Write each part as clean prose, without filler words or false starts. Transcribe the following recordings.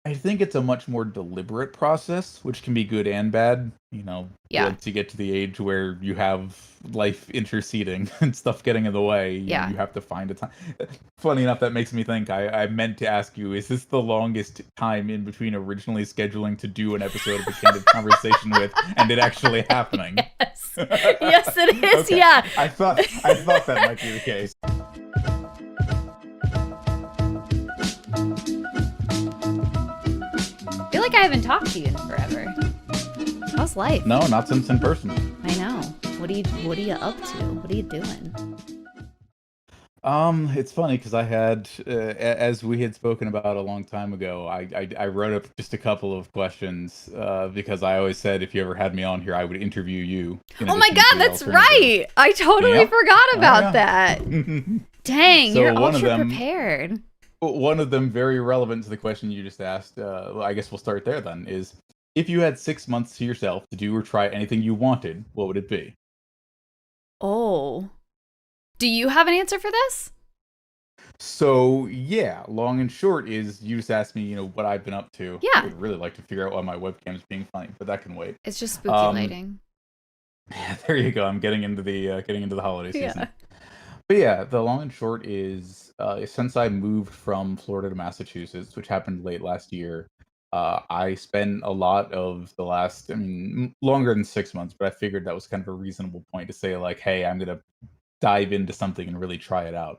I think it's a much more deliberate process, which can be good and bad. Yeah. Once you get to the age where you have life interceding and stuff getting in the way, Yeah. you have to find a time. Funny enough, that makes me think I meant to ask you, is this the longest time in between originally scheduling to do an episode of a Candid Conversation with and it actually happening? Yes. Yes, it is. Okay. Yeah. I thought that might be the case. I feel like I haven't talked to you in forever. How's life? No, not since in person. I know. What are you up to? What are you doing? It's funny because I had, as we had spoken about a long time ago, I wrote up just a couple of questions because I always said if you ever had me on here, I would interview you in Oh my addition to god, the that's alternative. right. I totally Yeah, forgot oh about yeah. that. Dang, So you're one of ultra them, prepared. one of them, very relevant to the question you just asked. Well, I guess we'll start there then. Is if you had 6 months to yourself to do or try anything you wanted, what would it be? Oh. Do you have an answer for this? So yeah, long and short is you just asked me, what I've been up to. I Yeah. would really like to figure out why my webcam is being funny, but that can wait. It's just spooky Um, lighting. there you go. I'm getting into the holiday Yeah. season. But yeah, the long and short is since I moved from Florida to Massachusetts, which happened late last year, I spent a lot of the last, I mean, longer than 6 months, but I figured that was kind of a reasonable point to say like, hey, I'm gonna dive into something and really try it out.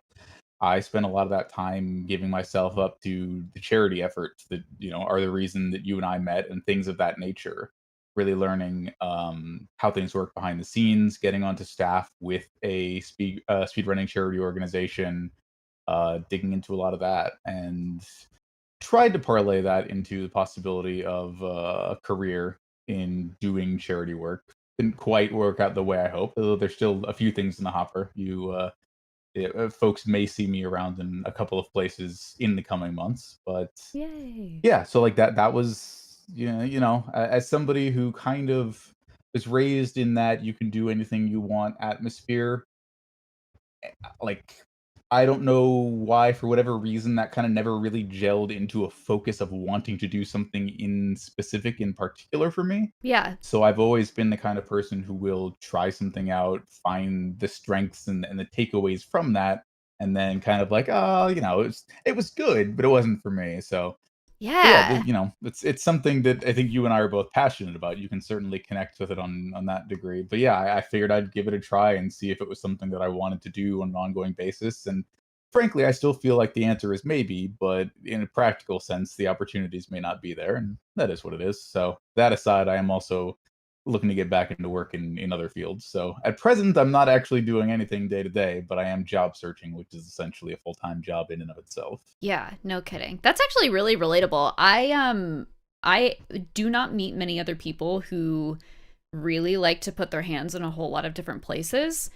I spent a lot of that time giving myself up to the charity efforts that are the reason that you and I met and things of that nature. Really learning how things work behind the scenes, getting onto staff with a speedrunning charity organization, digging into a lot of that, and tried to parlay that into the possibility of a career in doing charity work. Didn't quite work out the way I hoped, although there's still a few things in the hopper. Folks may see me around in a couple of places in the coming months, but Yay. yeah, so like that was as somebody who kind of was raised in that you can do anything you want atmosphere, like I don't know why, for whatever reason, that kind of never really gelled into a focus of wanting to do something in specific in particular for me. Yeah. So I've always been the kind of person who will try something out, find the strengths and the takeaways from that, and then kind of like, oh, it was good, but it wasn't for me. But yeah, Yeah. it's something that I think you and I are both passionate about. You can certainly connect with it on that degree. But yeah, I figured I'd give it a try and see if it was something that I wanted to do on an ongoing basis. And frankly, I still feel like the answer is maybe, but in a practical sense, the opportunities may not be there, and that is what it is. So that aside, I am also looking to get back into work in other fields. So at present, I'm not actually doing anything day to day, but I am job searching, which is essentially a full-time job in and of itself. Yeah, no kidding. That's actually really relatable. I do not meet many other people who really like to put their hands in a whole lot of different places,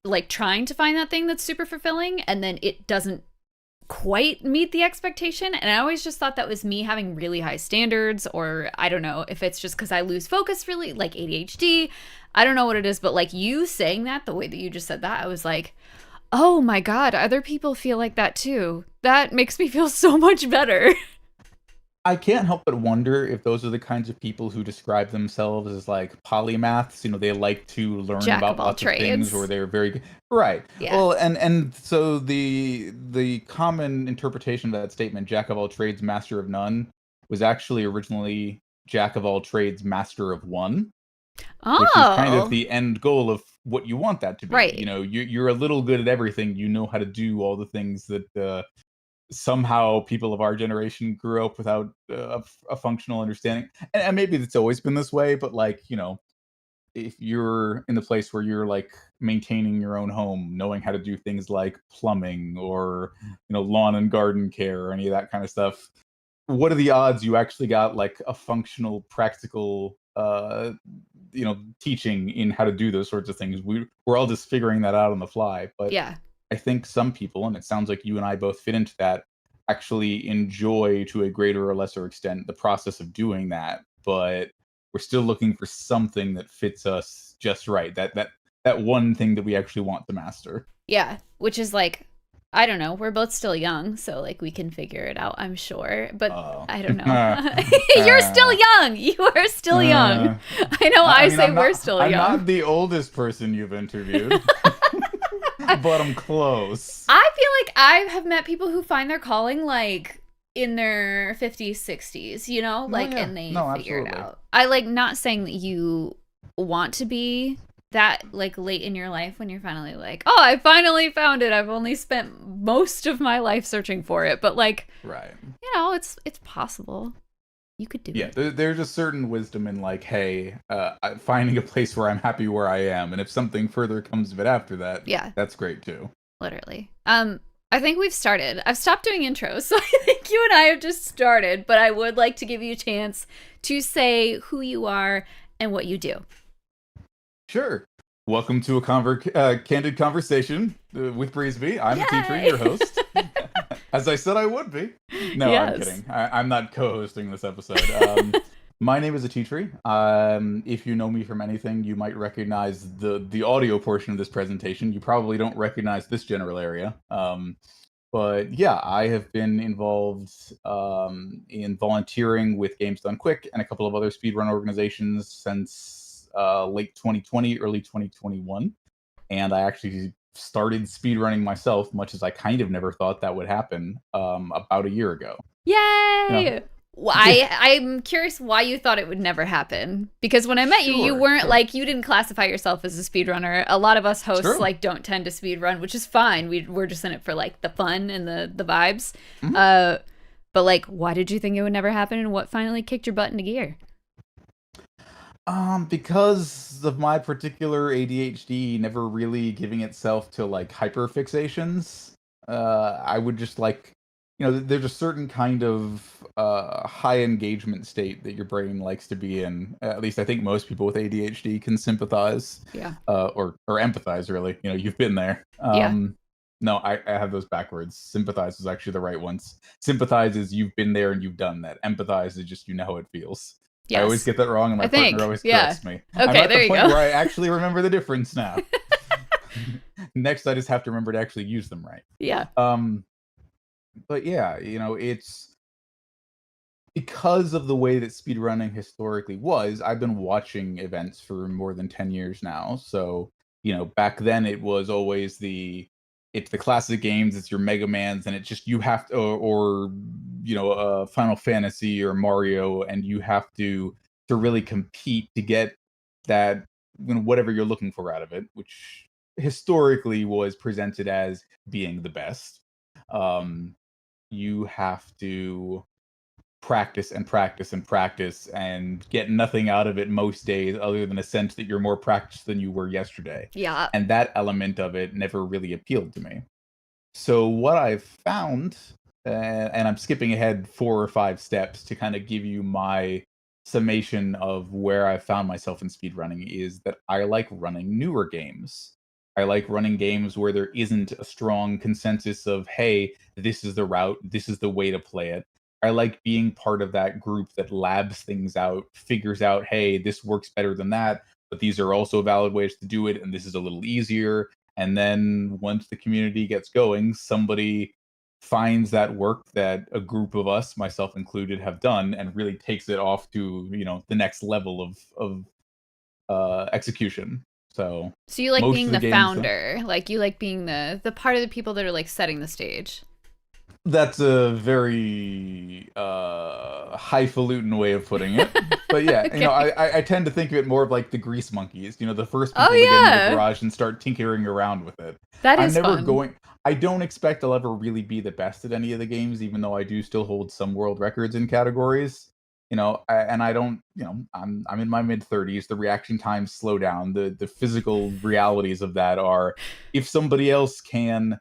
like trying to find that thing that's super fulfilling and then it doesn't quite meet the expectation. And I always just thought that was me having really high standards, or I don't know if it's just because I lose focus really, like ADHD. I don't know what it is, but like you saying that, the way that you just said that, I was like, oh my God, other people feel like that too. That makes me feel so much better. I can't help but wonder if those are the kinds of people who describe themselves as like polymaths. They like to learn Jack about of all lots of things, or trades. they're very right. Yeah. Well, and so the common interpretation of that statement, "Jack of all trades, master of none," was actually originally "Jack of all trades, master of one," which is kind of Oh, the end goal of what you want that to be. right. You're a little good at everything. You know how to do all the things that somehow people of our generation grew up without a functional understanding. And maybe it's always been this way, but like, if you're in the place where you're like maintaining your own home, knowing how to do things like plumbing or, lawn and garden care or any of that kind of stuff, what are the odds you actually got like a functional, practical, teaching in how to do those sorts of things? We're all just figuring that out on the fly. But Yeah. I think some people, and it sounds like you and I both fit into that, actually enjoy to a greater or lesser extent the process of doing that, but we're still looking for something that fits us just right. That one thing that we actually want to master. Yeah. Which is like I don't know. We're both still young, so like we can figure it out, I'm sure. But Oh. I don't know. You're still young. You are still young. I know I I mean, say we're still I'm young. not the oldest person you've interviewed, but I'm close. I feel like I have met people who find their calling like in their 50s, 60s, you know? No, Like yeah. and they No, figure it absolutely. out. I like not saying that you want to be that like late in your life when you're finally like, "Oh, I finally found it. I've only spent most of my life searching for it." But like, Right. you know, it's possible. You could do Yeah, it. there's a certain wisdom in like, hey, finding a place where I'm happy where I am, and if something further comes of it after that, Yeah, that's great too. literally. I think we've started. I've stopped doing intros, so I think you and I have just started, but I would like to give you a chance to say who you are and what you do. Sure. Welcome to a candid conversation with Breezeby. I'm Ateatree, Yay! your host. As I said I would be. No, I'm Yes. kidding. I'm not co-hosting this episode. My name is Ateatree. If you know me from anything, you might recognize the audio portion of this presentation. You probably don't recognize this general area. But yeah, I have been involved in volunteering with Games Done Quick and a couple of other speedrun organizations since late 2020, early 2021. And I actually started speedrunning myself, much as I kind of never thought that would happen, about a year ago. You know, Yay! Well, I'm curious why you thought it would never happen. Because when I met you, you sure, weren't sure. like you didn't classify yourself as a speedrunner. A lot of us hosts True. like don't tend to speedrun, which is fine. We're just in it for like the fun and the vibes. Mhm. But like, why did you think it would never happen, and what finally kicked your butt into gear? Because of my particular ADHD never really giving itself to like hyperfixations, I would just like, there's a certain kind of high engagement state that your brain likes to be in. At least I think most people with ADHD can sympathize, Yeah. or empathize. Really, you've been there. Yeah. No, I have those backwards. Sympathize is actually the right ones. Sympathize is you've been there and you've done that. Empathize is just you know how it feels. I always Yes. get that wrong, and my I partner think. always Yeah. corrects me. I'm Okay, at there the you point go. where I actually remember the difference now. Next, I just have to remember to actually use them right. Yeah. But yeah, it's because of the way that speedrunning historically was. I've been watching events for more than 10 years now. So, back then it was always it's the classic games, it's your Mega Mans, and it's just you have to, or Final Fantasy or Mario, and you have to really compete to get that, whatever you're looking for out of it, which historically was presented as being the best. Um, you have to practice and practice and practice and get nothing out of it most days other than a sense that you're more practiced than you were yesterday. Yeah. And that element of it never really appealed to me. So what I've found, and I'm skipping ahead 4 or 5 steps to kind of give you my summation of where I found myself in speedrunning, is that I like running newer games. I like running games where there isn't a strong consensus of, hey, this is the route, this is the way to play it. I like being part of that group that labs things out, figures out, hey, this works better than that, but these are also valid ways to do it, and this is a little easier. And then once the community gets going, somebody finds that work that a group of us, myself included, have done, and really takes it off to the next level of execution. So So you like most being of the the games, founder. Like you like being the part of the people that are like setting the stage. that's a very highfalutin way of putting it. But yeah, Okay. I tend to think of it more of like the grease monkeys, the first Oh people to get into the yeah. garage and start tinkering around with it. That I'm is never fun. going I don't expect I'll ever really be the best at any of the games, even though I do still hold some world records in categories. And I don't, I'm in my mid 30s. The reaction times slow down. The physical realities of that are, if somebody else can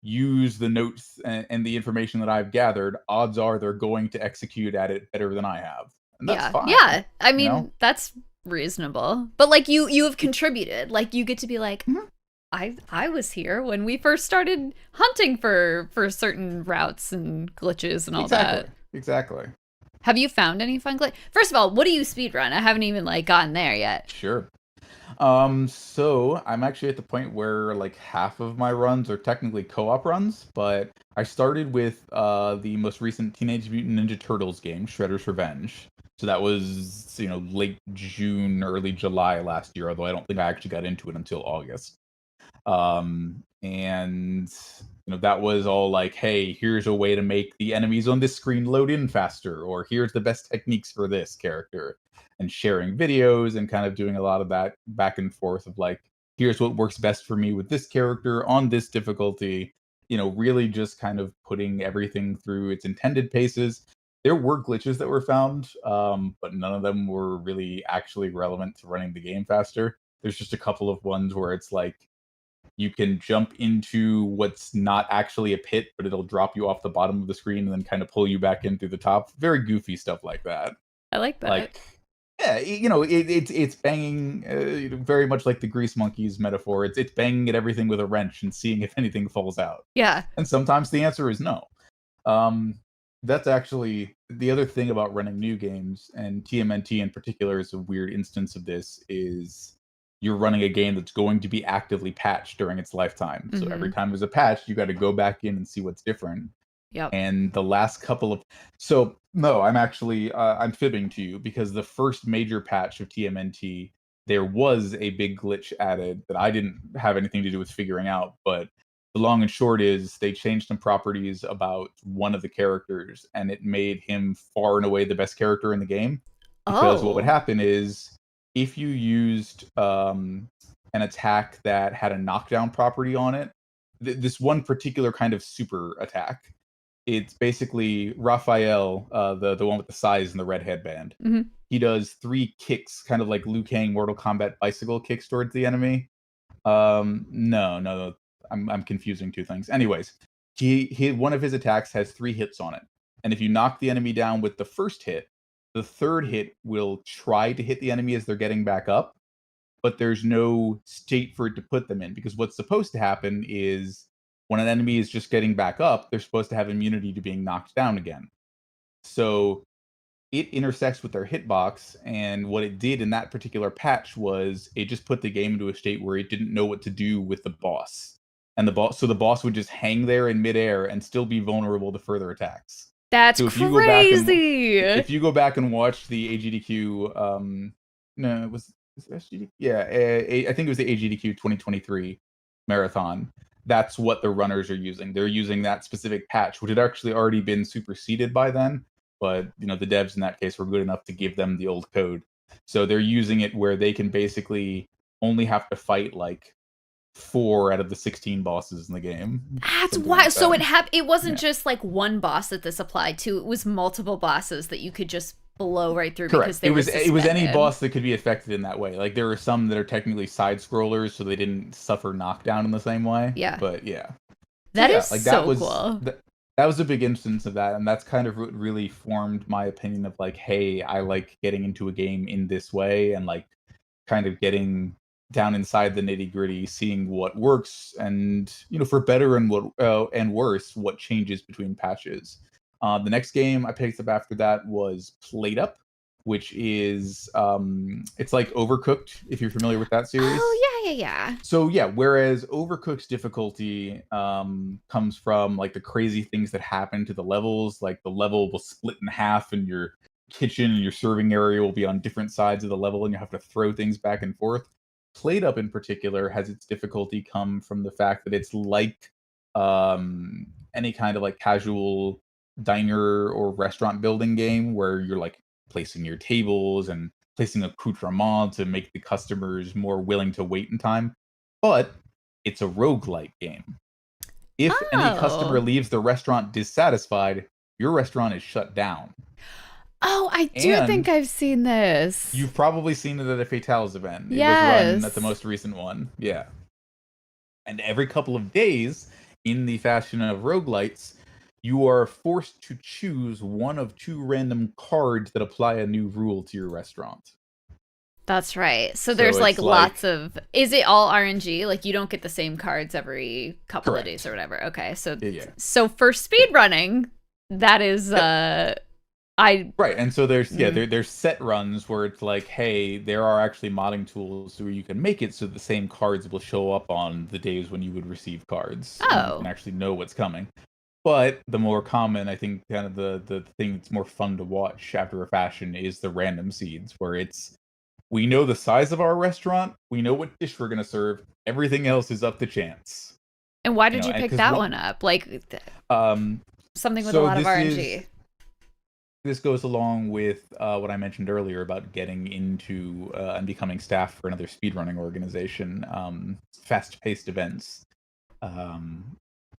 use the notes and the information that I've gathered, odds are they're going to execute at it better than I have. And that's Yeah. fine, Yeah. I you know? mean, that's reasonable. But like you have contributed. Like you get to be like, Mhm. I was here when we first started hunting for certain routes and glitches and all Exactly. that. Exactly. Have you found any fun glitch? First of all, what do you speedrun? I haven't even like gotten there yet. Sure. So I'm actually at the point where like half of my runs are technically co-op runs, but I started with the most recent Teenage Mutant Ninja Turtles game, Shredder's Revenge. So that was, late June, early July last year, although I don't think I actually got into it until August. And that was all like, hey, here's a way to make the enemies on this screen load in faster, or here's the best techniques for this character, and sharing videos and kind of doing a lot of that back and forth of like, here's what works best for me with this character on this difficulty. Really just kind of putting everything through its intended paces. There were glitches that were found, but none of them were really actually relevant to running the game faster. There's just a couple of ones where it's like you can jump into what's not actually a pit, but it'll drop you off the bottom of the screen and then kind of pull you back in through the top. Very goofy stuff like that. I like that. Like, yeah, it's banging, very much like the Grease Monkeys metaphor. It's banging at everything with a wrench and seeing if anything falls out. Yeah. And sometimes the answer is no. That's actually the other thing about running new games, and TMNT in particular is a weird instance of this, is you're running a game that's going to be actively patched during its lifetime. So every time there's a patch, you got to go back in and see what's different. Yep. And the last couple of so no, I'm actually I'm fibbing to you, because the first major patch of TMNT, there was a big glitch added that I didn't have anything to do with figuring out, but the long and short is they changed some properties about one of the characters, and it made him far and away the best character in the game. Because what would happen is, if you used an attack that had a knockdown property on it, this one particular kind of super attack, it's basically Raphael, the one with the size and the red headband. He does 3 kicks, kind of like Liu Kang Mortal Kombat bicycle kicks towards the enemy. No, I'm confusing two things. Anyways, he one of his attacks has 3 hits on it, and if you knock the enemy down with the first hit, the third hit will try to hit the enemy as they're getting back up, but there's no state for it to put them in, because what's supposed to happen is when an enemy is just getting back up, they're supposed to have immunity to being knocked down again. So it intersects with their hitbox, and what it did in that particular patch was it just put the game into a state where it didn't know what to do with the boss. And the boss would just hang there in midair and still be vulnerable to further attacks. That's so if crazy. If you go back and watch the AGDQ, no, it was SGDQ? Yeah, I think it was the AGDQ 2023 marathon. That's what the runners are using. They're using that specific patch, which had actually already been superseded by then. But the devs in that case were good enough to give them the old code. So they're using it where they can basically only have to fight like 4 out of the 16 bosses in the game. That's why. So it wasn't just like one boss that this applied to. It was multiple bosses that you could just blow right through. Correct. Because they it was any boss that could be affected in that way. Like there are some that are technically side scrollers, so they didn't suffer knockdown in the same way. Yeah. But yeah. That is like, so cool. That was a big instance of that, and that's kind of what really formed my opinion of like, hey, I like getting into a game in this way, and like kind of getting down inside the nitty gritty, seeing what works, and for better and and worse, what changes between patches. The next game I picked up after that was Plate Up, which is it's like Overcooked, if you're familiar with that series. Oh yeah. So yeah, whereas Overcooked's difficulty comes from like the crazy things that happen to the levels, like the level will split in half, and your kitchen and your serving area will be on different sides of the level, and you have to throw things back and forth. Plate Up in particular has its difficulty come from the fact that it's like any kind of like casual diner or restaurant building game where you're like placing your tables and placing accoutrements to make the customers more willing to wait in time. But it's a roguelike game. If any customer leaves the restaurant dissatisfied, your restaurant is shut down. Oh, I do think I've seen this. You've probably seen it at a Fatales event. Yes. It was run at the most recent one. Yeah. And every couple of days, in the fashion of roguelites, you are forced to choose one of 2 random cards that apply a new rule to your restaurant. That's right. So there's like lots of... Is it all RNG? Like you don't get the same cards every couple of days or whatever. Okay. So So for speedrunning, that is... I Right, and so there's mm. there's set runs where it's like, hey, there are actually modding tools where you can make it so the same cards will show up on the days when you would receive cards, and you can Oh, actually know what's coming. But the more common, I think, kind of the thing that's more fun to watch after a fashion is the random seeds, where it's we know the size of our restaurant, we know what dish we're gonna serve, everything else is up to chance. and why You did know, you and pick because that what one up? Like um something with a so lot of RNG. this goes along with what I mentioned earlier about getting into and becoming staff for another speedrunning organization, fast-paced events. Um,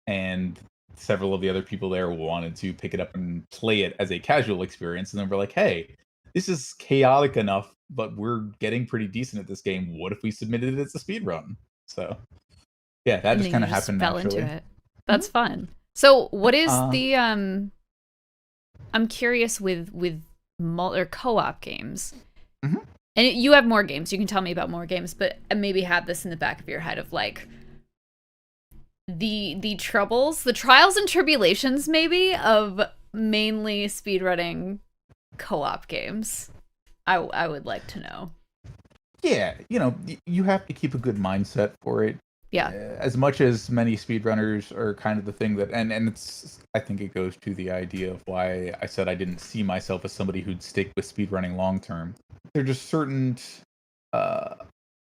and several of the other people there wanted to pick it up and play it as a casual experience, and then we're like, hey, this is chaotic enough, but we're getting pretty decent at this game. What if we submitted it as a speedrun? So, yeah, that And just then kind you of just happened fell into naturally. it. Mhm. That's fun. So, what Yep. is the I'm curious with or co-op games. Mhm. And you have more games. You can tell me about more games, but maybe have this in the back of your head of like the troubles, the trials and tribulations maybe of mainly speedrunning co-op games. I would like to know. Yeah, you have to keep a good mindset for it. Yeah. As much as many speedrunners are kind of the thing that, and it's, I think it goes to the idea of why I said I didn't see myself as somebody who'd stick with speedrunning long term. There's just certain uh,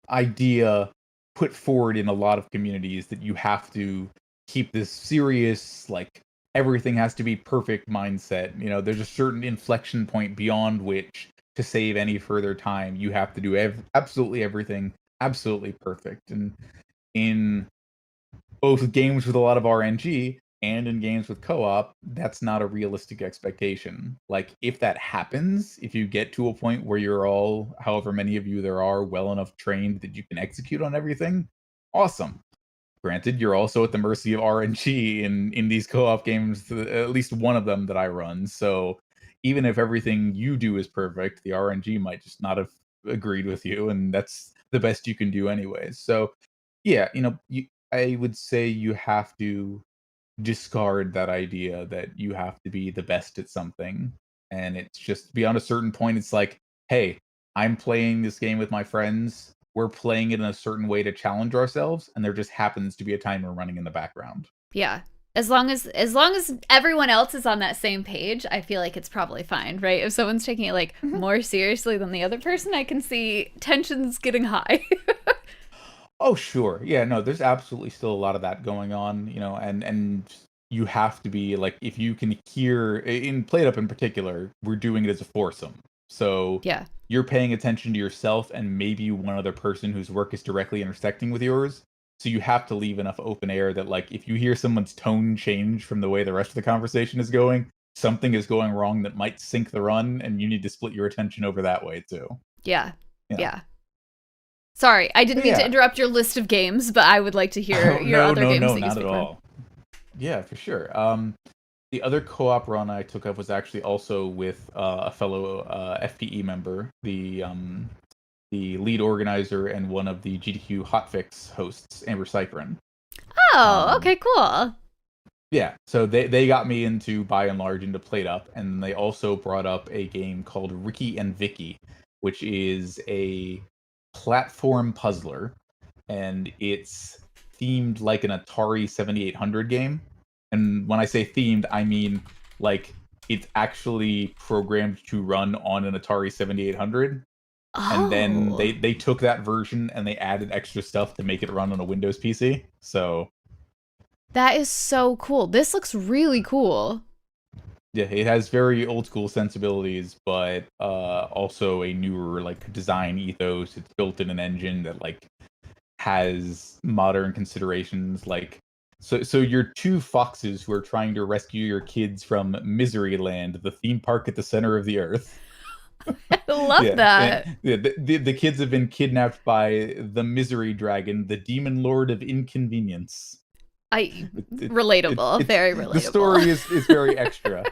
idea put forward in a lot of communities that you have to keep this serious, like everything has to be perfect mindset. There's a certain inflection point beyond which to save any further time, you have to do absolutely everything absolutely perfect. And in both games with a lot of RNG and in games with co-op, that's not a realistic expectation. Like if that happens, if you get to a point where you're all, however many of you there are, well enough trained that you can execute on everything, awesome. Granted, you're also at the mercy of RNG in these co-op games, at least one of them that I run. So even if everything you do is perfect, the RNG might just not have agreed with you, and that's the best you can do anyways. So yeah, I would say you have to discard that idea that you have to be the best at something. And it's just beyond a certain point, it's like, hey, I'm playing this game with my friends. We're playing it in a certain way to challenge ourselves, and there just happens to be a timer running in the background. Yeah. As long as everyone else is on that same page, I feel like it's probably fine, right? If someone's taking it like Mhm. more seriously than the other person, I can see tensions getting high. Oh, sure. Yeah, no, there's absolutely still a lot of that going on, and you have to be like if you can hear in Played Up in particular, we're doing it as a foursome. So Yeah. you're paying attention to yourself and maybe one other person whose work is directly intersecting with yours. So you have to leave enough open air that like if you hear someone's tone change from the way the rest of the conversation is going, something is going wrong that might sink the run, and you need to split your attention over that way too. Yeah. You know. Yeah. Sorry, I didn't But mean to yeah. interrupt your list of games, but I would like to hear Oh, your no, other no, games no, that you not at speedrun. all. Yeah, for sure. The other co-op run I took up was actually also with a fellow FPE member, the lead organizer and one of the GDQ hotfix hosts, Amber Cyprin. Oh, Um, okay, cool. yeah, so they got me into by and large into Played Up, and they also brought up a game called Ricky and Vicky, which is a platform puzzler, and it's themed like an Atari 7800 game. And when I say themed, I mean like it's actually programmed to run on an Atari 7800. And then Oh, they took that version and they added extra stuff to make it run on a Windows PC. So that is so cool. This looks really cool. yeah, it has very old school sensibilities, but also a newer like design ethos. It's built in an engine that like has modern considerations like so you're two foxes who are trying to rescue your kids from Misery Land, the theme park at the center of the earth. I love Yeah, that. the kids have been kidnapped by the Misery Dragon, the demon lord of inconvenience. I It, it, relatable, it's very the relatable. story is very extra.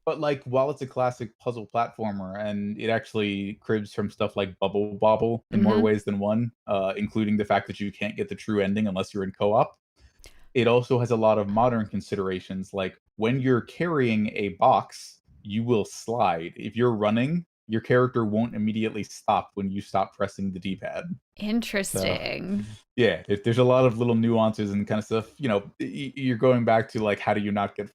But like while it's a classic puzzle platformer and it actually cribs from stuff like Bubble Bobble in more Mhm. ways than one, including the fact that you can't get the true ending unless you're in co-op. It also has a lot of modern considerations like when you're carrying a box, you will slide. If you're running, your character won't immediately stop when you stop pressing the D-pad. So, Interesting. yeah, there's a lot of little nuances and kind of stuff. You're going back to like, how do you not get?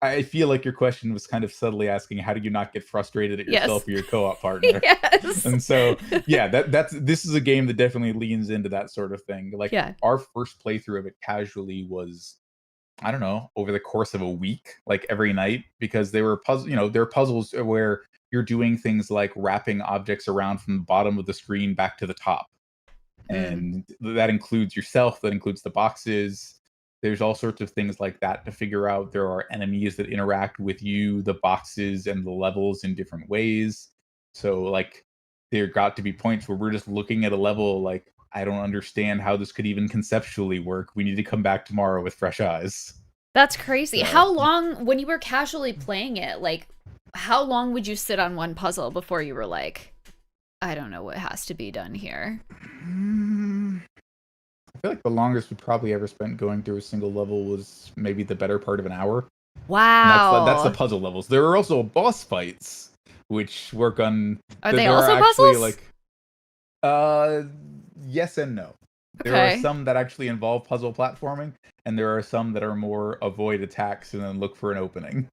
I feel like your question was kind of subtly asking, how do you not get frustrated at yourself Yes. or your co-op partner? Yes. And so, yeah, this is a game that definitely leans into that sort of thing. Like Yeah. our first playthrough of it casually was, I don't know, over the course of a week, like every night, because they were there are puzzles where you're doing things like wrapping objects around from the bottom of the screen back to the top, Mm. and that includes yourself, that includes the boxes. There's all sorts of things like that to figure out. There are enemies that interact with you, the boxes and the levels in different ways. So like there got to be points where we're just looking at a level like, I don't understand how this could even conceptually work. We need to come back tomorrow with fresh eyes. That's crazy. So How long, when you were casually playing it, like, how long would you sit on one puzzle before you were like, I don't know what has to be done here? I feel like the longest we probably ever spent going through a single level was maybe the better part of an hour. And that's the Wow. puzzle levels. There are also boss fights, which work on. Are they There are also actually puzzles? like, uh, yes and no. There are Okay. some that actually involve puzzle platforming, and there are some that are more avoid attacks and then look for an opening.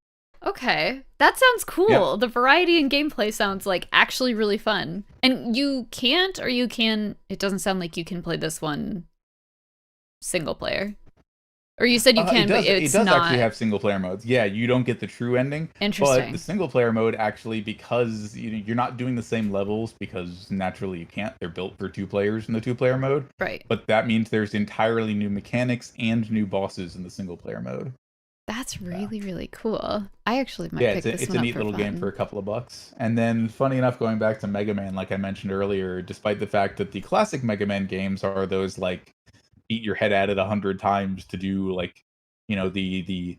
Okay. That sounds Yep. cool. The variety in gameplay sounds like actually really fun. And you can't, or you can, it doesn't sound like you can play this one single player. Or you said you It can, but does. It it's does actually not have single player modes. Yeah, you don't get the true ending, but the interesting. single player mode actually, because you're not doing the same levels, because naturally you can't. They're built for two players in the two player mode. Right. But that means there's entirely new mechanics and new bosses in the single player mode. That's Yeah. really, really cool. I actually might Yeah, pick this it's one a up neat for little game for fun. a couple of bucks. And then, funny enough, going back to Mega Man, like I mentioned earlier, despite the fact that the classic Mega Man games are those like beat your head at it 100 times to do like, the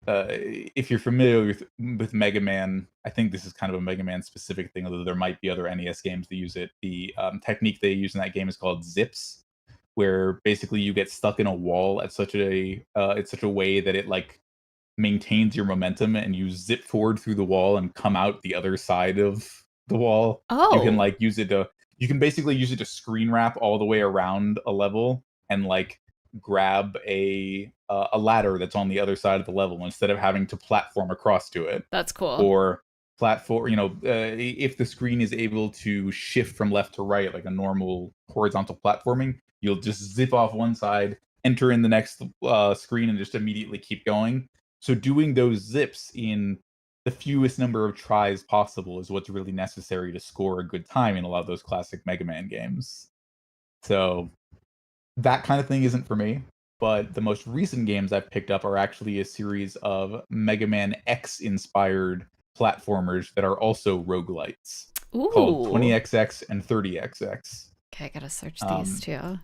if you're familiar with Mega Man, I think this is kind of a Mega Man specific thing, although there might be other NES games that use it. The technique they use in that game is called zips, where basically you get stuck in a wall at such a way that it like maintains your momentum and you zip forward through the wall and come out the other side of the wall. You can Oh, like use it to you can basically use it to screen wrap all the way around a level and like grab a ladder that's on the other side of the level instead of having to platform across to it, that's cool. or platform if the screen is able to shift from left to right like a normal horizontal platforming, you'll just zip off one side, enter in the next screen, and just immediately keep going. So doing those zips in the fewest number of tries possible is what's really necessary to score a good time in a lot of those classic Mega Man games. So that kind of thing isn't for me. But the most recent games I've picked up are actually a series of Mega Man X inspired platformers that are also roguelites, called Ooh. 20XX and 30XX. Okay, I gotta search these Um, too.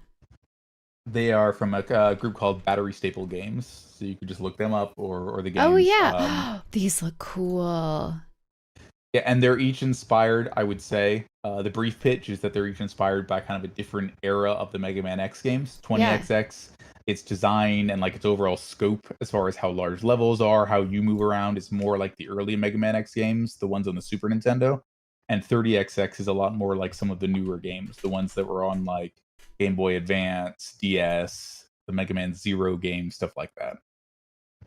they are from a group called Battery Staple Games, so you could just look them up, or the Oh games. yeah. These look cool. Yeah, and they're each inspired, I would say. The brief pitch is that they're each inspired by kind of a different era of the Mega Man X games. Yeah. 20XX, its design and like its overall scope as far as how large levels are, how you move around is more like the early Mega Man X games, the ones on the Super Nintendo. And 30XX is a lot more like some of the newer games, the ones that were on like Game Boy Advance, DS, the Mega Man Zero game, stuff like that.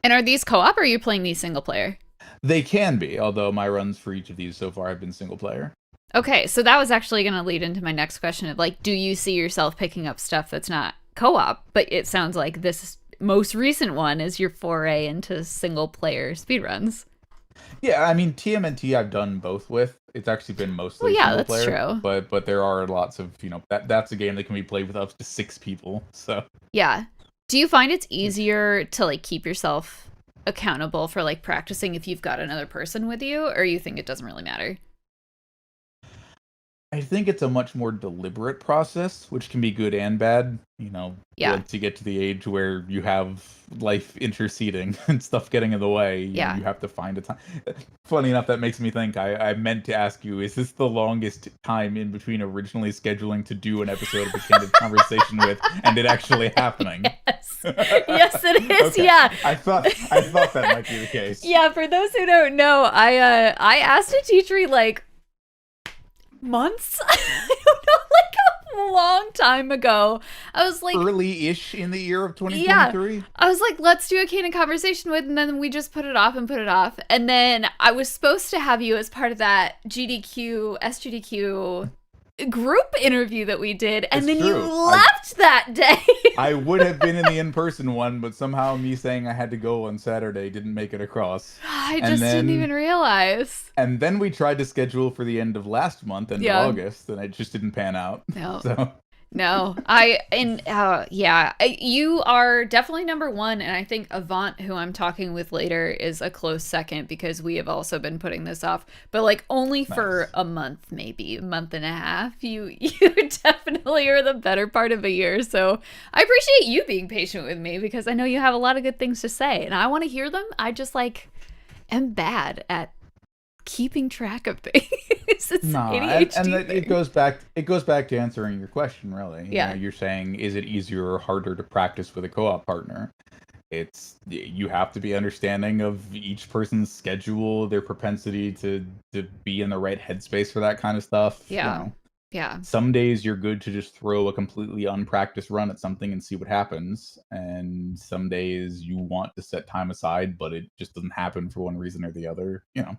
And are these co-op or are you playing these single player? They can be, although my runs for each of these so far have been single player. Okay, so that was actually going to lead into my next question of like, do you see yourself picking up stuff that's not co-op? But it sounds like this most recent one is your foray into single player speedruns. Yeah, I mean TMNT I've done both with. It's actually been Well, mostly yeah, single that's player, true. but there are lots of, that's a game that can be played with up to 6 people. So Yeah. Do you find it's easier to like keep yourself accountable for like practicing if you've got another person with you, or you think it doesn't really matter? I think it's a much more deliberate process, which can be good and bad. Yeah. Once you get to the age where you have life interceding and stuff getting in the way, Yeah. you have to find a time. Funny enough, that makes me think I meant to ask you, is this the longest time in between originally scheduling to do an episode of the Candid Conversation with and it actually happening? Yes. Yes, it is. Okay, Yeah. I thought that might be the case. Yeah, for those who don't know, I asked Ateatree like months. I don't know, like a long time ago. I was like, Early-ish in the year of yeah. 2023. I was like, let's do a Candid conversation with, and then we just put it off and put it off. And then I was supposed to have you as part of that SGDQ group interview that we did, and It's then you true. left that day. I would have been in the in-person one, but somehow me saying I had to go on Saturday didn't make it across. I And just didn't even then realize. and then we tried to schedule for the end of last month, end of Yeah. August, and it just didn't pan out. No. So No, you are definitely number one, and I think Avant, who I'm talking with later, is a close second because we have also been putting this off, but like only for nice. a month, maybe a month and a half. You definitely are the better part of a year, so I appreciate you being patient with me because I know you have a lot of good things to say, and I want to hear them. I just like am bad at keeping track of things. It's No, ADHD and thing. it goes back to answering your question, really. Yeah. You know, you're saying, is it easier or harder to practice with a co-op partner? You have to be understanding of each person's schedule, their propensity to be in the right headspace for that kind of stuff. You Yeah. know, Yeah. some days you're good to just throw a completely unpracticed run at something and see what happens, and some days you want to set time aside, but it just doesn't happen for one reason or the other. You know,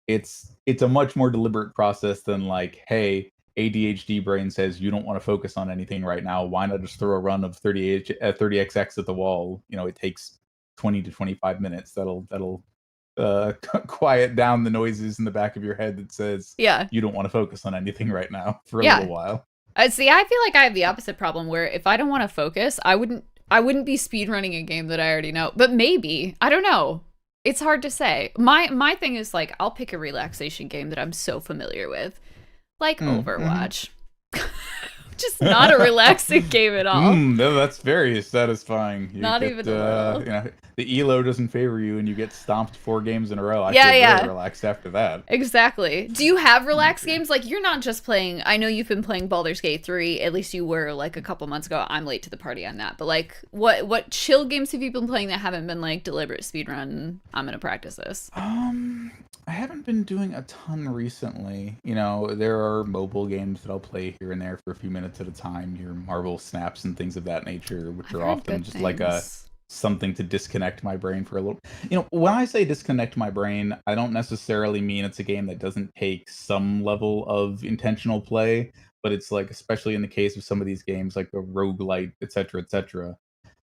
it's a much more deliberate process than like, hey, ADHD brain says you don't want to focus on anything right now. Why not just throw a run of 30xx at the wall? You know, it takes 20 to 25 minutes. That'll quiet down the noises in the back of your head that says Yeah. you don't want to focus on anything right now for a Yeah. little while. See, I feel like I have the opposite problem where if I don't want to focus, I wouldn't be speedrunning a game that I already know. But maybe, I don't know. It's hard to say. My thing is like I'll pick a relaxation game that I'm so familiar with, like Overwatch. Just not a relaxing game at all. No, that's very satisfying. Not even a little. You know, the elo doesn't favor you, and you get stomped 4 games in a row. I Yeah, feel yeah. very relaxed after that. Exactly. Do you have relaxed games? Like you're not just playing. I know you've been playing Baldur's Gate 3. At least you were like a couple months ago. I'm late to the party on that. But like, what chill games have you been playing that haven't been like deliberate speedrun? I'm gonna practice this. I haven't been doing a ton recently. You know, there are mobile games that I'll play here and there for a few minutes at a time. Your Marvel Snaps and things of that nature, which I've are heard often good just like a things. something to disconnect my brain for a little. You know, when I say disconnect my brain, I don't necessarily mean it's a game that doesn't take some level of intentional play, but it's like, especially in the case of some of these games like the roguelite, etc., etc.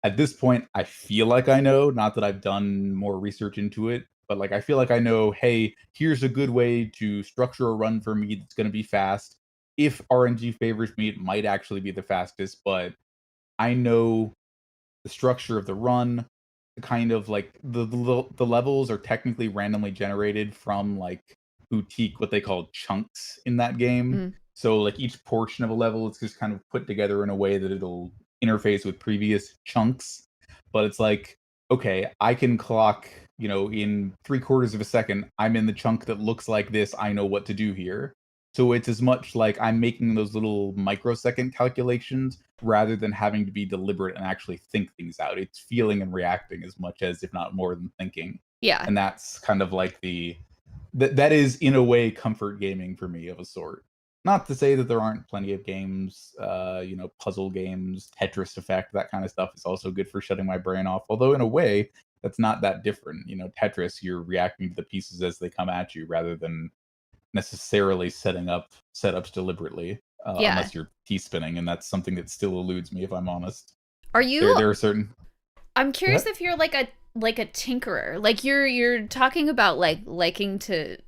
At this point, I feel like I know, not that I've done more research into it, but like I feel like I know, hey, here's a good way to structure a run for me that's going to be fast. If RNG favors me, it might actually be the fastest, but I know the structure of the run, kind of like the levels are technically randomly generated from like boutique, what they call chunks in that game. Mm. So like each portion of a level is just kind of put together in a way that it'll interface with previous chunks. But it's like, okay, I can clock, you know, in 3/4 of a second, I'm in the chunk that looks like this. I know what to do here. So it's as much like I'm making those little microsecond calculations rather than having to be deliberate and actually think things out. It's feeling and reacting as much as, if not more than thinking. Yeah. And that's kind of like that is in a way comfort gaming for me of a sort. Not to say that there aren't plenty of games, you know, puzzle games, Tetris Effect, that kind of stuff is also good for shutting my brain off. Although in a way, that's not that different. You know, Tetris, you're reacting to the pieces as they come at you rather than necessarily setting up setups deliberately, Yeah. unless you're T-spinning, and that's something that still eludes me, if I'm honest. Are you? There are certain. I'm curious What? if you're like a tinkerer. Like you're talking about like liking to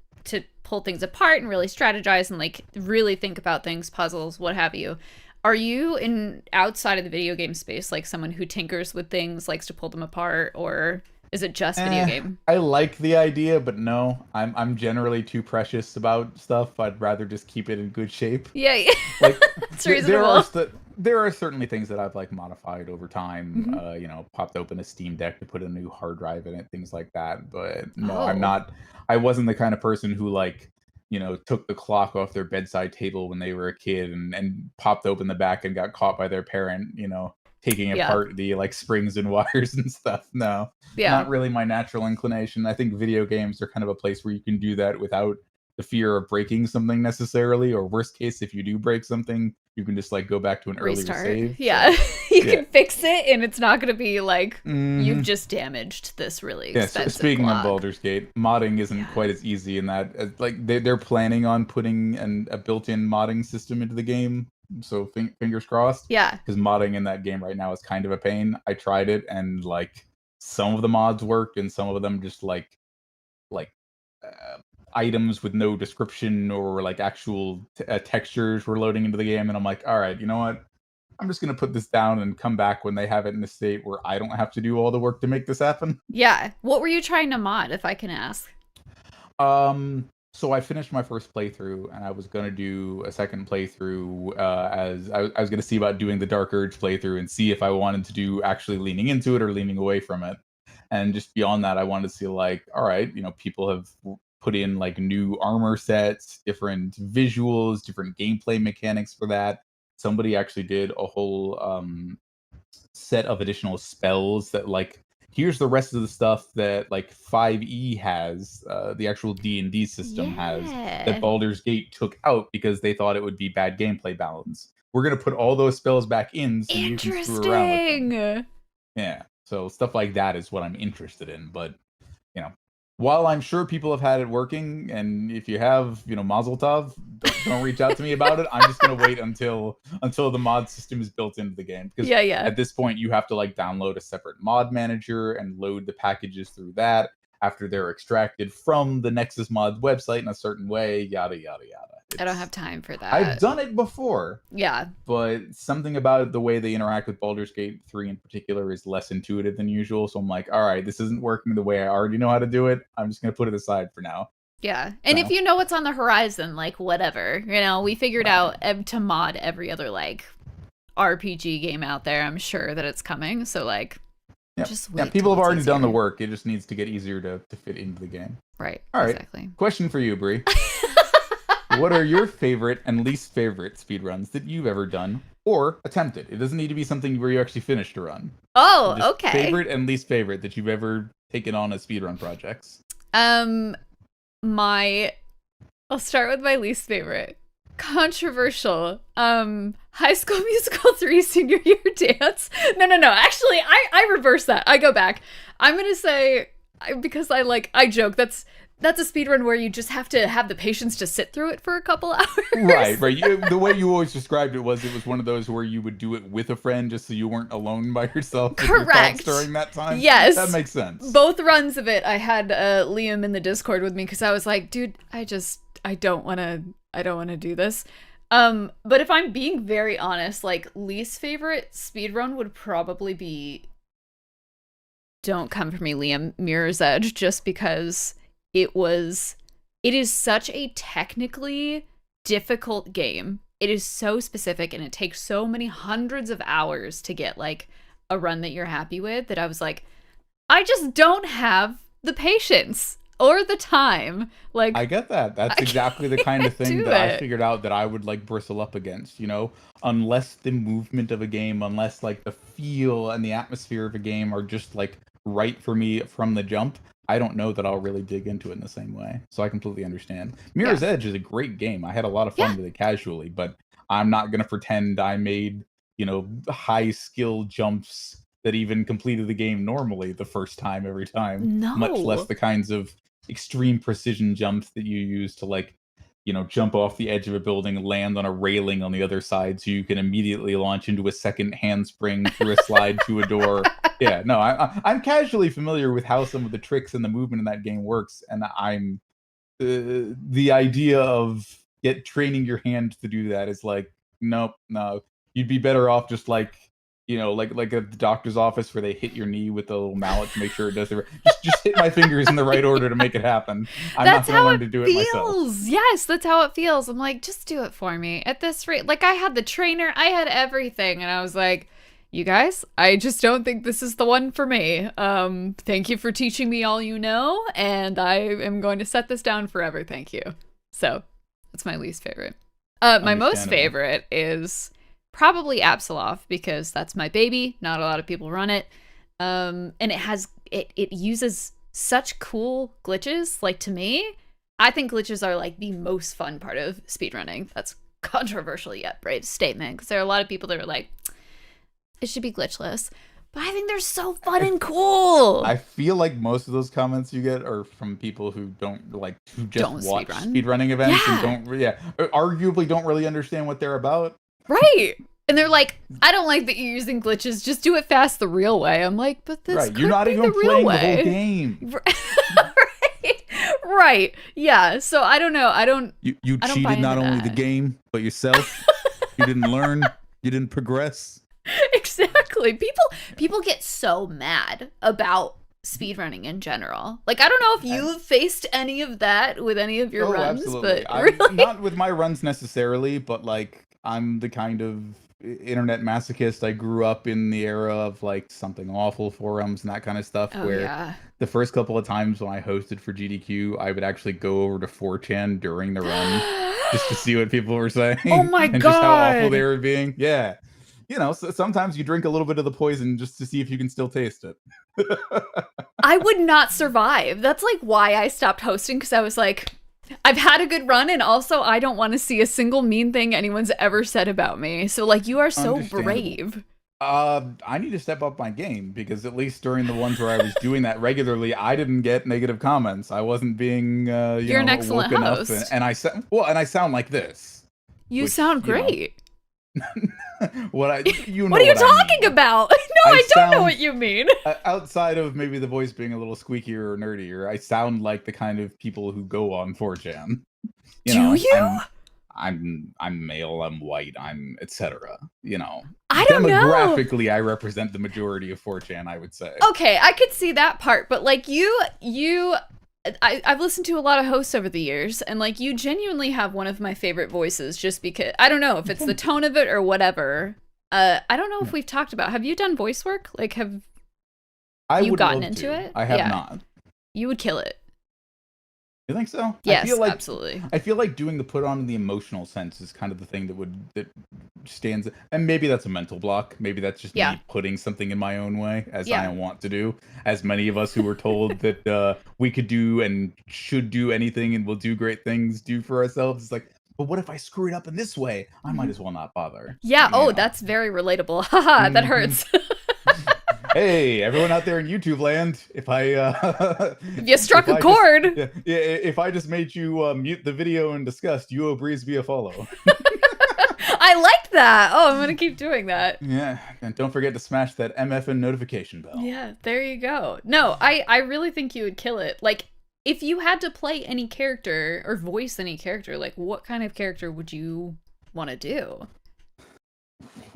pull things apart and really strategize and like really think about things, puzzles, what have you. Are you in outside of the video game space like someone who tinkers with things, likes to pull them apart, or is it just video game? I like the idea, but no, I'm generally too precious about stuff. I'd rather just keep it in good shape. Yeah, yeah. Like It's there reasonable. there are certainly things that I've like modified over time. Mhm. You know, popped open a Steam Deck to put a new hard drive in it, things like that. But no, I'm Oh. not. I wasn't the kind of person who like, you know, took the clock off their bedside table when they were a kid and popped open the back and got caught by their parent, you know, taking Yeah. apart the like springs and wires and stuff. No, Yeah. not really my natural inclination. I think video games are kind of a place where you can do that without the fear of breaking something necessarily, or worst case, if you do break something, you can just like go back to an earlier Restart. save. Yeah. So You yeah. can fix it and it's not going to be like you've Hmm. just damaged this really Yeah, so expensive speaking of clock. Baldur's Gate, modding isn't Yeah. quite as easy in that. Like they're planning on putting a built-in modding system into the game, so fingers crossed. Yeah. Because modding in that game right now is kind of a pain. I tried it, and like some of the mods worked, and some of them just like uh, items with no description or like actual textures were loading into the game, and I'm like, all right, you know what? I'm just gonna put this down and come back when they have it in a state where I don't have to do all the work to make this happen. Yeah. What were you trying to mod, if I can ask? So I finished my first playthrough, and I was gonna do a second playthrough. As I was gonna see about doing the Dark Urge playthrough and see if I wanted to do actually leaning into it or leaning away from it. And just beyond that, I wanted to see like, all right, people have put in like new armor sets, different visuals, different gameplay mechanics for that. Somebody actually did a whole set of additional spells that like here's the rest of the stuff that like 5e has, the actual D&D system has, that Yeah. Baldur's Gate took out because they thought it would be bad gameplay balance. We're going to put all those spells back in so you can screw around with them. Interesting. Yeah, so stuff like that is what I'm interested in, but you know, while I'm sure people have had it working, and if you have, Mazel Tov, don't reach out to me about it. I'm just gonna wait until the mod system is built into the game, because Yeah, yeah. at this point you have to like download a separate mod manager and load the packages through that after they're extracted from the Nexus Mods website in a certain way. Yada yada yada. I don't have time for I've that. done it before, Yeah. but something about the way they interact with Baldur's Gate 3 in particular is less intuitive than usual. So I'm like, all right, this isn't working the way I already know how to do it. I'm just going to put it aside for now. Yeah. And if So, you know what's on the horizon, like whatever, we figured right. out to mod every other like RPG game out there. I'm sure that it's coming. So like Yep. just Yeah, wait. people till have it's already done the easier. work. It just needs to get easier to fit into the game. Right. All right. Exactly. Question for you, Brie. What are your favorite and least favorite speedruns that you've ever done or attempted? It doesn't need to be something where you actually finished a run. Oh, Just okay. favorite and least favorite that you've ever taken on as speedrun projects. My I'll start with my least favorite. Controversial. High School Musical 3 senior year dance. No. Actually, I reverse that. I go back. I'm going to say, because I joke, that's a speedrun where you just have to have the patience to sit through it for a couple hours. Right. The way you always described it was one of those where you would do it with a friend just so you weren't alone by yourself with your thoughts Correct. during that time. Yes. That makes sense. Both runs of it, I had Liam in the Discord with me because I was like, dude, I don't want to do this. But if I'm being very honest, like least favorite speedrun would probably be Don't Come For Me, Liam, Mirror's Edge, just because it is such a technically difficult game. It is so specific and it takes so many hundreds of hours to get like a run that you're happy with that I was like, I just don't have the patience or the time. Like, I get that. That's exactly the kind of thing do that I it. figured out that I would like bristle up against, unless the movement of a game, unless like the feel and the atmosphere of a game are just like right for me from the jump, I don't know that I'll really dig into it in the same way. So I completely understand. Mirror's Edge is a great game. I had a lot of fun with it casually, but I'm not going to pretend I made, high skill jumps that even completed the game normally the first time every time. No. Much less the kinds of extreme precision jumps that you use to like, jump off the edge of a building, land on a railing on the other side so you can immediately launch into a second handspring through a slide to a door. Yeah, no, I'm casually familiar with how some of the tricks and the movement in that game works, and I'm the idea of training your hand to do that is like, nope, no. You'd be better off just like, like at the doctor's office where they hit your knee with a little mallet to make sure it does it. Just hit my fingers in the right order to make it happen. I'm not going to learn to do it myself. Yes, that's how it feels. I'm like, just do it for me. At this rate, like I had the trainer, I had everything, and I was like, you guys, I just don't think this is the one for me. Thank you for teaching me all you know, and I am going to set this down forever. Thank you. So that's my least favorite. My most favorite is probably Absoloff because that's my baby. Not a lot of people run it. And it uses such cool glitches. Like, to me, I think glitches are like the most fun part of speedrunning. That's controversial yet brave statement, because there are a lot of people that are like, it should be glitchless. But I think they're so fun and cool. I feel like most of those comments you get are from people who who just watch speedrunning events and arguably don't really understand what they're about. Right. And they're like, I don't like that you're using glitches. Just do it fast the real way. I'm like, but this could you're not be even the real playing way. the whole game. Right. Yeah. So I don't know. You cheated not only the game, but yourself. You didn't learn. You didn't progress. Exactly. People get so mad about speedrunning in general. Like, I don't know if you've faced any of that with any of your runs, absolutely. but really? Not with my runs necessarily, but like I'm the kind of internet masochist. I grew up in the era of like Something Awful forums and that kind of stuff, where the first couple of times when I hosted for GDQ, I would actually go over to 4chan during the run just to see what people were saying. Oh my and God. Just how awful they were being. Yeah. You know, so sometimes you drink a little bit of the poison just to see if you can still taste it. I would not survive. That's like why I stopped hosting, because I was like, I've had a good run, and also I don't want to see a single mean thing anyone's ever said about me. So like, you are so brave. I need to step up my game, because at least during the ones where I was doing that regularly, I didn't get negative comments. I wasn't being You're an excellent host. And I sound like this. You sound great. What are you talking about? No, I don't know what you mean. Outside of maybe the voice being a little squeakier or nerdier, I sound like the kind of people who go on 4chan. Do you? I'm male, I'm white, I'm etc. You know, I don't know. Demographically, I represent the majority of 4chan, I would say. Okay, I could see that part, but like I've listened to a lot of hosts over the years, and like, you genuinely have one of my favorite voices, just because I don't know if it's the tone of it or whatever. I don't know if we've talked about. Have you done voice work? Like, have you gotten into it? I have not. You would kill it. You think so? Yes, absolutely. I feel like doing the put on in the emotional sense is kind of the thing that stands, and maybe that's a mental block. Maybe that's just me putting something in my own way, as I want to do. As many of us who were told that we could do and should do anything and will do great things do for ourselves. It's like, but what if I screw it up in this way? I might as well not bother. Yeah. That's very relatable. Haha, that hurts. Hey, everyone out there in YouTube land, if you struck a chord. If I just made you mute the video in disgust, you owe Breeze a follow. I like that. Oh, I'm gonna keep doing that. Yeah, and don't forget to smash that MFN notification bell. Yeah, there you go. No, I really think you would kill it. Like, if you had to play any character or voice any character, like, what kind of character would you want to do?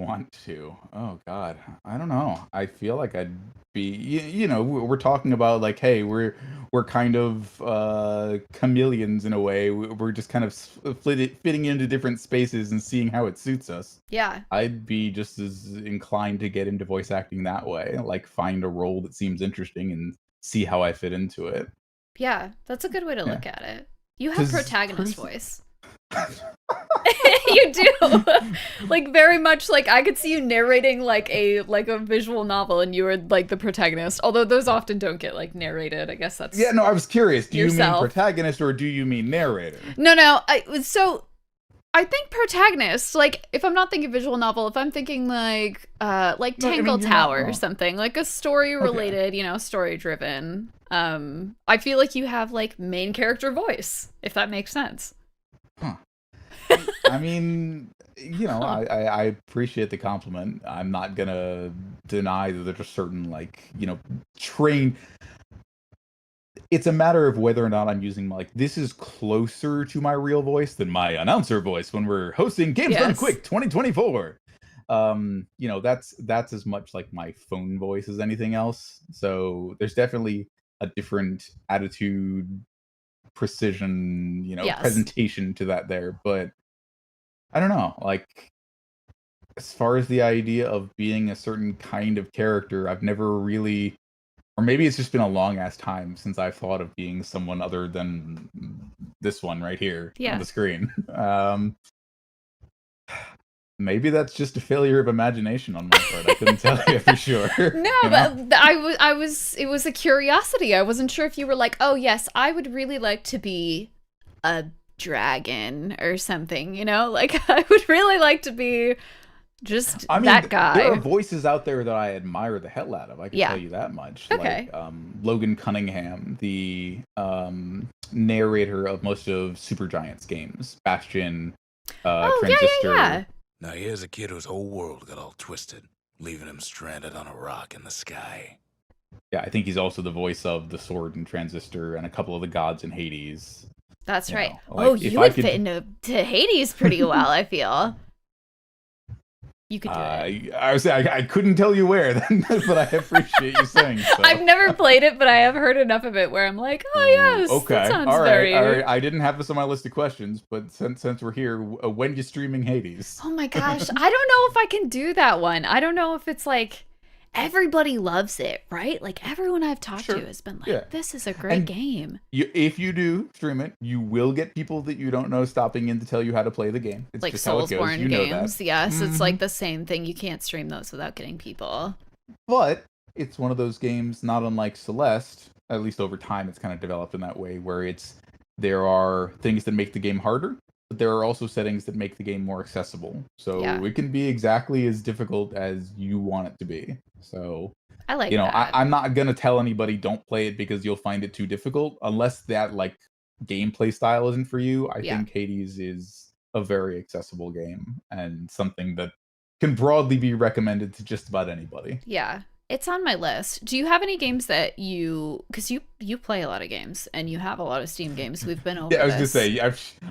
Oh God, I don't know. I feel like I'd be, you know, we're talking about like, hey, we're kind of chameleons in a way. We're just kind of fitting into different spaces and seeing how it suits us. Yeah, I'd be just as inclined to get into voice acting that way, like find a role that seems interesting and see how I fit into it. Yeah, that's a good way to look at it. You have protagonist voice. You do. Like, very much like, I could see you narrating like a visual novel, and you were like the protagonist, although those often don't get like narrated. I guess that's I was curious, do you mean protagonist or do you mean narrator? No, I think protagonist, like, if I'm not thinking visual novel, if I'm thinking like Tangle Tower or something, like a story related, story driven, I feel like you have like main character voice, if that makes sense. I mean, I appreciate the compliment. I'm not gonna deny that there's a certain, trained. It's a matter of whether or not I'm using this is closer to my real voice than my announcer voice when we're hosting Games Done Quick 2024. That's as much like my phone voice as anything else. So there's definitely a different attitude, precision, presentation to that there. But I don't know, as far as the idea of being a certain kind of character, I've never really, or maybe it's just been a long ass time since I've thought of being someone other than this one right here on the screen. Maybe that's just a failure of imagination on my part. I couldn't tell you for sure. No, You know? I was it was a curiosity. I wasn't sure if you were like, "Oh, yes, I would really like to be a dragon or something," you know? Like I would really like to be just I mean, that there are guy. voices out there that I admire the hell out of. I can tell Yeah. you that much. Okay. Like Logan Cunningham, the narrator of most of Supergiant's games, Bastion, Oh, yeah, yeah, Transistor. yeah. Now here's a kid whose whole world got all twisted, leaving him stranded on a rock in the sky. Yeah, I think he's also the voice of the Sword and Transistor and a couple of the gods in Hades. That's You right. know, Oh, like if you I would could, fit into to Hades pretty well, I feel. You could do it. I was saying I couldn't tell you where, then, but I appreciate you saying so. I've never played it, but I have heard enough of it where I'm like, oh Ooh, yes, okay, that sounds all very. right. I didn't have this on my list of questions, but since we're here, when you streaming Hades? Oh my gosh, I don't know if I can do that one. I don't know if it's like everybody loves it, right? Like everyone I've talked Sure. to has been like, Yeah. this is a great And game. if you do stream it, you will get people that you don't know stopping in to tell you how to play the game. It's Like just how it goes. Soulsborne You know games, that. yes, it's Mhm. like the same thing. You can't stream those without getting people. But it's one of those games, not unlike Celeste. At least over time, it's kind of developed in that way, where there are things that make the game harder, but there are also settings that make the game more accessible. So Yeah. it can be exactly as difficult as you want it to be. So I like that. I'm not gonna tell anybody don't play it because you'll find it too difficult, unless that like gameplay style isn't for you. I Yeah. think Hades is a very accessible game and something that can broadly be recommended to just about anybody. Yeah. It's on my list. Do you have any games that because you play a lot of games and you have a lot of Steam games. We've been over Yeah, I was gonna this. say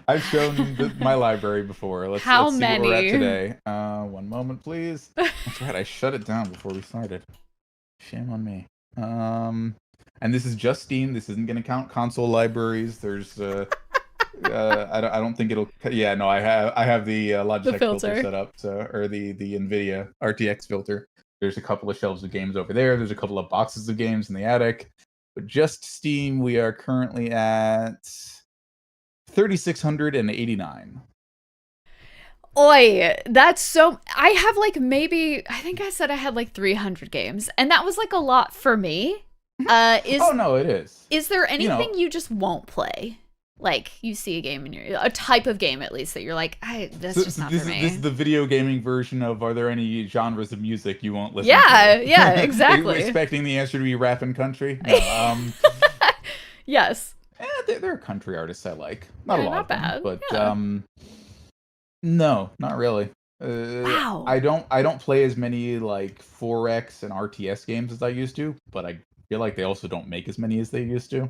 I've shown my library before. How let's see where we're many? at today. One moment, please. That's right. I shut it down before we started. Shame on me. And this is just Steam. This isn't gonna count console libraries. There's I don't think it'll. Yeah, no, I have the Logitech filter filter. set up, or the NVIDIA RTX filter. There's a couple of shelves of games over there. There's a couple of boxes of games in the attic. But just Steam, we are currently at 3,689. Oi, that's so. I have like I think I said I had like 300 games, and that was like a lot for me. Oh no, it is. Is there anything know- you just won't play? Like you see a game in a type of game at least that you're like, that's just not this for me. This is the video gaming version of are there any genres of music you won't listen Yeah, to? yeah, exactly. Expecting the answer to be rap and country? No, Yes. there are country artists I like. Not Yeah, a lot not of them, bad. but Yeah. no, not really. Wow. I don't play as many like 4X and RTS games as I used to, but I feel like they also don't make as many as they used to.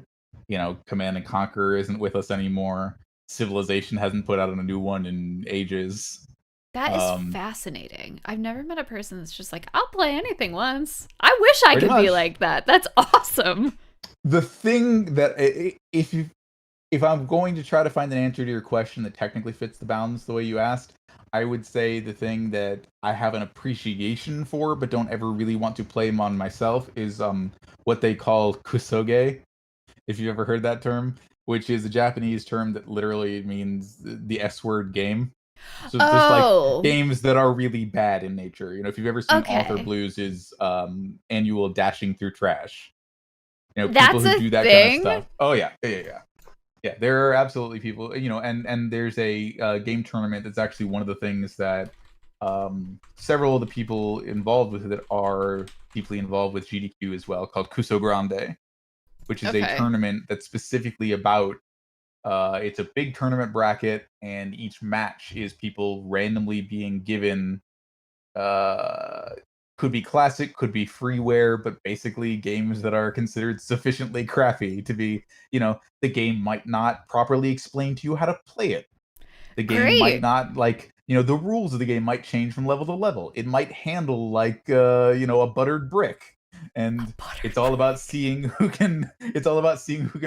Command and Conquer isn't with us anymore. Civilization hasn't put out a new one in ages. That is fascinating. I've never met a person that's just like, I'll play anything once. I wish I Pretty could be much. like that. That's awesome. The thing that if I'm going to try to find an answer to your question that technically fits the bounds the way you asked, I would say the thing that I have an appreciation for but don't ever really want to play on myself is what they call kusoge, if you've ever heard that term, which is a Japanese term that literally means the S word game. So just like games that are really bad in nature. If you've ever seen Author Blues' annual Dashing Through Trash. People That's who a do that thing? kind of stuff. Oh yeah. Yeah, there are absolutely people, and there's a game tournament that's actually one of the things that several of the people involved with it are deeply involved with GDQ as well, called Kuso Grande, which is a tournament that's specifically about, it's a big tournament bracket, and each match is people randomly being given, could be classic, could be freeware, but basically games that are considered sufficiently crappy to be, the game might not properly explain to you how to play it. The game might not, the rules of the game might change from level to level. It might handle like, a buttered brick. And it's all about seeing who can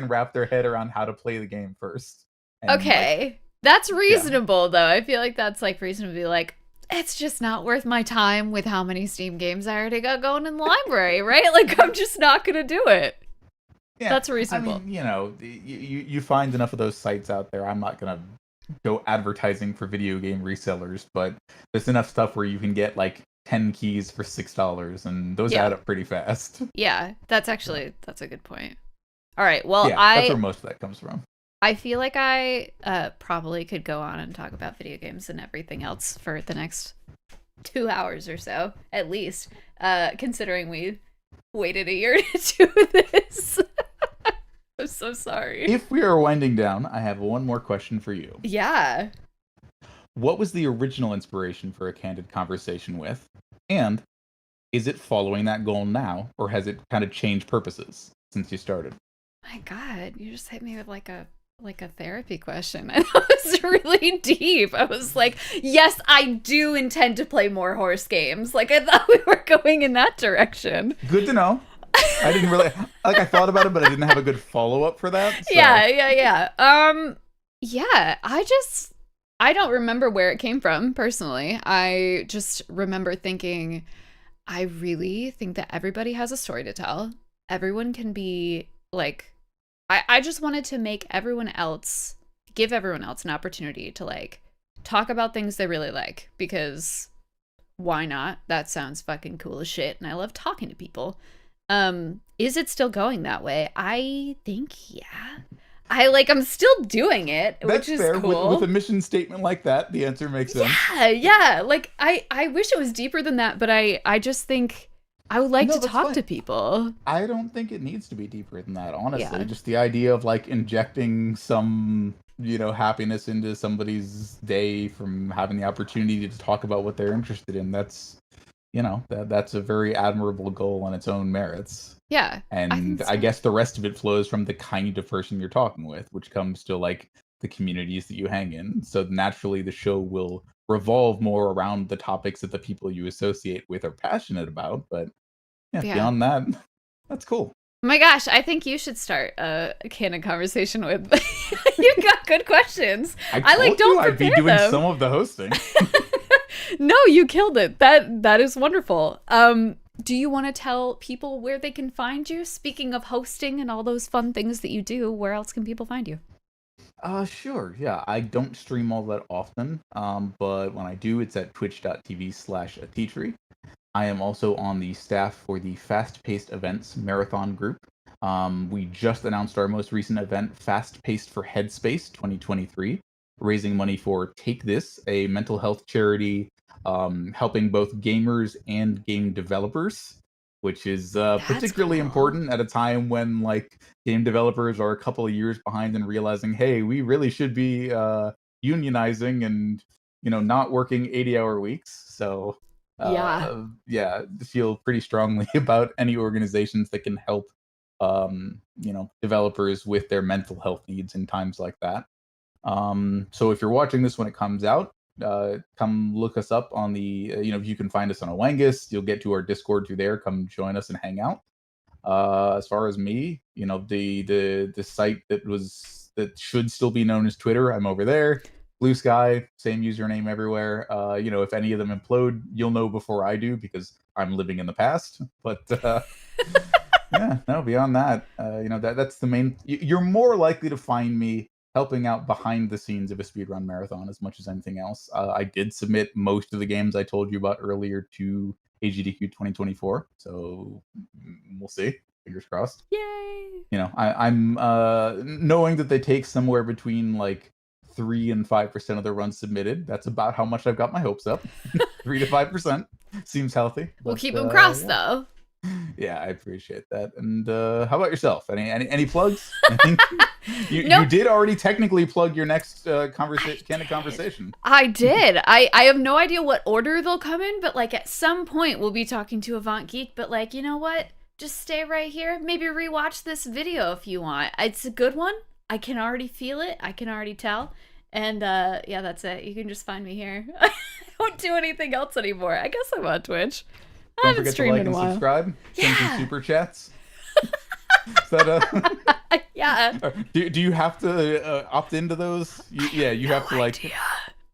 wrap their head around how to play the game first. And that's reasonable though. I feel like that's like reasonable to be like, it's just not worth my time with how many Steam games I already got going in the library, right? Like, I'm just not going to do it. Yeah, that's reasonable. I mean, you find enough of those sites out there. I'm not going to go advertising for video game resellers, but there's enough stuff where you can get like 10 keys for $6, and those Yeah. add up pretty fast. Yeah, that's a good point. All right, well, Yeah, that's where most of that comes from. I feel like I probably could go on and talk about video games and everything else for the next 2 hours or so, at least, considering we waited a year to do this. I'm so sorry. If we are winding down, I have one more question for you. Yeah. What was the original inspiration for a candid conversation with? And is it following that goal now, or has it kind of changed purposes since you started? My God, you just hit me with like a therapy question. And that was really deep. I was like, yes, I do intend to play more horse games. Like, I thought we were going in that direction. Good to know. I didn't really I thought about it, but I didn't have a good follow-up for that. So. Yeah. Yeah, I don't remember where it came from personally. I just remember thinking, I really think that everybody has a story to tell. Everyone can be like, I just wanted to give everyone else an opportunity to like talk about things they really like, because why not? That sounds fucking cool as shit, and I love talking to people. Is it still going that way? I think, yeah. I'm still doing it, That's which is fair. cool. With a mission statement like that, the answer makes sense. Yeah. Like, I wish it was deeper than that, but I just think I would like to talk to people. I don't think it needs to be deeper than that, honestly. Yeah. Just the idea of like injecting some, happiness into somebody's day from having the opportunity to talk about what they're interested in. That's, that's a very admirable goal on its own merits. Yeah. And I guess the rest of it flows from the kind of person you're talking with, which comes to like the communities that you hang in. So naturally the show will revolve more around the topics that the people you associate with are passionate about. But yeah, beyond that, that's cool. Oh my gosh, I think you should start a candid conversation with. You've got good questions. I don't I'd be doing some of the hosting. No, you killed it. That is wonderful. Do you want to tell people where they can find you? Speaking of hosting and all those fun things that you do, where else can people find you? Sure. Yeah, I don't stream all that often, but when I do, it's at twitch.tv/Ateatree. I am also on the staff for the Fast Paced Events Marathon Group. We just announced our most recent event, Fast Paced for Headspace 2023, raising money for Take This, a mental health charity helping both gamers and game developers, which is particularly important at a time when like game developers are a couple of years behind in realizing, hey, we really should be unionizing and not working 80-hour weeks. So feel pretty strongly about any organizations that can help developers with their mental health needs in times like that. So if you're watching this when it comes out, come look us up on the you can find us on Awangus. You'll get to our Discord through there. Come join us and hang out. As far as me, the site that should still be known as Twitter, I'm over there. Blue Sky, same username everywhere. If any of them implode, you'll know before I do because I'm living in the past. But beyond that, that's the main. You're more likely to find me helping out behind the scenes of a speedrun marathon as much as anything else. I did submit most of the games I told you about earlier to AGDQ 2024, so we'll see. Fingers crossed. Yay! I'm knowing that they take somewhere between like 3 and 5% of the runs submitted. That's about how much I've got my hopes up. 3 to 5% seems healthy. We'll keep them crossed though. Yeah, I appreciate that. And how about yourself? Any plugs? You did already technically plug your next candid conversation. I did. I have no idea what order they'll come in, but like at some point we'll be talking to Avant Geek. But like, you know what? Just stay right here. Maybe rewatch this video if you want. It's a good one. I can already feel it. I can already tell. And that's it. You can just find me here. I don't do anything else anymore. I guess I'm on Twitch. Don't forget to like and subscribe. Send some super chats. Is that yeah. Do you have to opt into those? You have to like. Idea.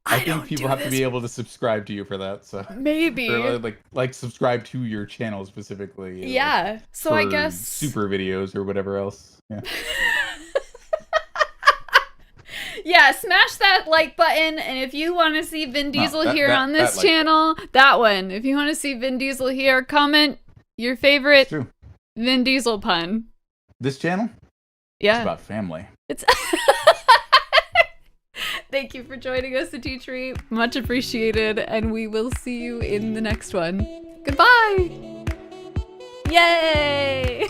I think people have to be able to subscribe to you for that. So maybe or like subscribe to your channel specifically. Yeah. Like, so I guess super videos or whatever else. Yeah. Yeah, smash that like button, and if you want to see Vin Diesel here on this like channel, that one. If you want to see Vin Diesel here, comment your favorite Vin Diesel pun. This channel? Yeah. It's about family. It's Thank you for joining us, Ateatree. Much appreciated, and we will see you in the next one. Goodbye! Yay!